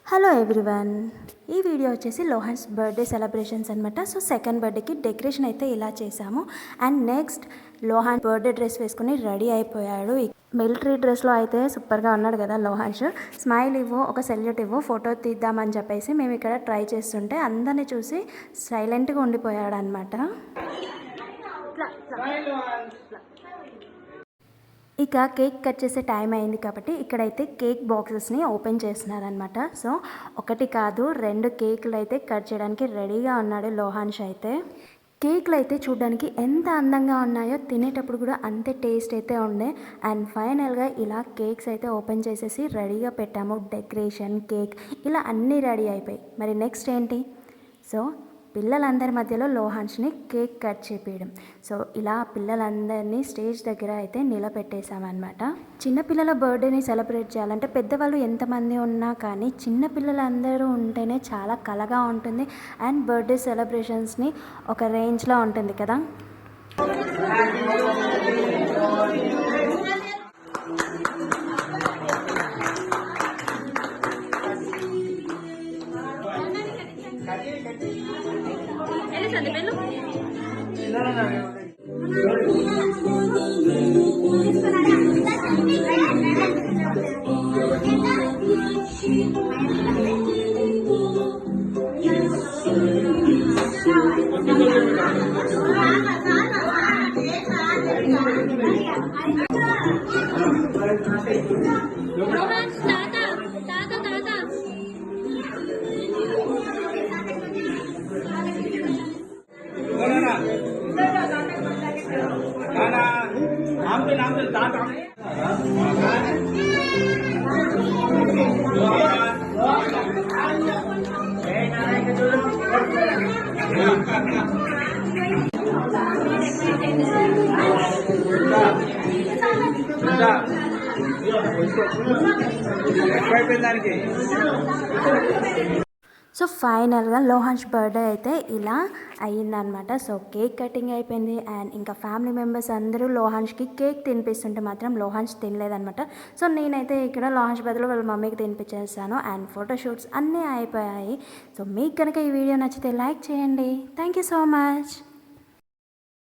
Hello everyone, ఈ video వచ్చేసి లోహాన్స్ birthday celebrations అనమాట. సో సెకండ్ బర్త్డేకి డెకరేషన్ అయితే ఇలా చేసాము. అండ్ నెక్స్ట్ లోహాన్ బర్త్డే డ్రెస్ వేసుకుని రెడీ అయిపోయాడు. మిలిటరీ డ్రెస్లో అయితే సూపర్గా ఉన్నాడు కదా లోహాన్స్. స్మైల్ ఇవ్వు, ఒక సెల్యూట్ ఇవ్వు, ఫోటో తీద్దామని చెప్పేసి మేము ఇక్కడ ట్రై చేస్తుంటే అందరినీ చూసి సైలెంట్గా ఉండిపోయాడు అనమాట. ఇక కేక్ కట్ చేసే టైం అయింది కాబట్టి ఇక్కడైతే కేక్ బాక్సెస్ని ఓపెన్ చేస్తున్నారనమాట. సో ఒకటి కాదు 2 కేకులు అయితే కట్ చేయడానికి రెడీగా ఉన్నాడు లోహాన్ష్ అయితే. కేకులు అయితే చూడడానికి ఎంత అందంగా ఉన్నాయో తినేటప్పుడు కూడా అంతే టేస్ట్ అయితే ఉండే. అండ్ ఫైనల్గా ఇలా కేక్స్ అయితే ఓపెన్ చేసేసి రెడీగా పెట్టాము. డెకరేషన్, కేక్ ఇలా అన్నీ రెడీ అయిపోయి మరి నెక్స్ట్ ఏంటి? సో పిల్లలందరి మధ్యలో లోహాన్స్ని కేక్ కట్ చేపించడం. సో ఇలా పిల్లలందరినీ స్టేజ్ దగ్గర అయితే నిలబెట్టేశామన్నమాట. చిన్నపిల్లల బర్త్డేని సెలబ్రేట్ చేయాలంటే పెద్దవాళ్ళు ఎంతమంది ఉన్నా కానీ చిన్నపిల్లలందరూ ఉంటేనే చాలా కళగా ఉంటుంది. అండ్ బర్త్డే సెలబ్రేషన్స్ని ఒక రేంజ్లో ఉంటుంది కదా. సో ఫైనల్గా లోహాన్స్ బర్త్డే అయితే ఇలా అయ్యిందనమాట. సో కేక్ కటింగ్ అయిపోయింది. అండ్ ఇంకా ఫ్యామిలీ మెంబర్స్ అందరూ లోహాన్స్కి కేక్ తినిపిస్తుంటే మాత్రం లోహాన్స్ తినలేదనమాట. సో నేనైతే ఇక్కడ లోహాన్స్ బదులు వాళ్ళ మమ్మీకి తినిపించేస్తాను. అండ్ ఫోటోషూట్స్ అన్నీ అయిపోయాయి. సో మీకు కనుక ఈ వీడియో నచ్చితే లైక్ చేయండి. Thank you so much.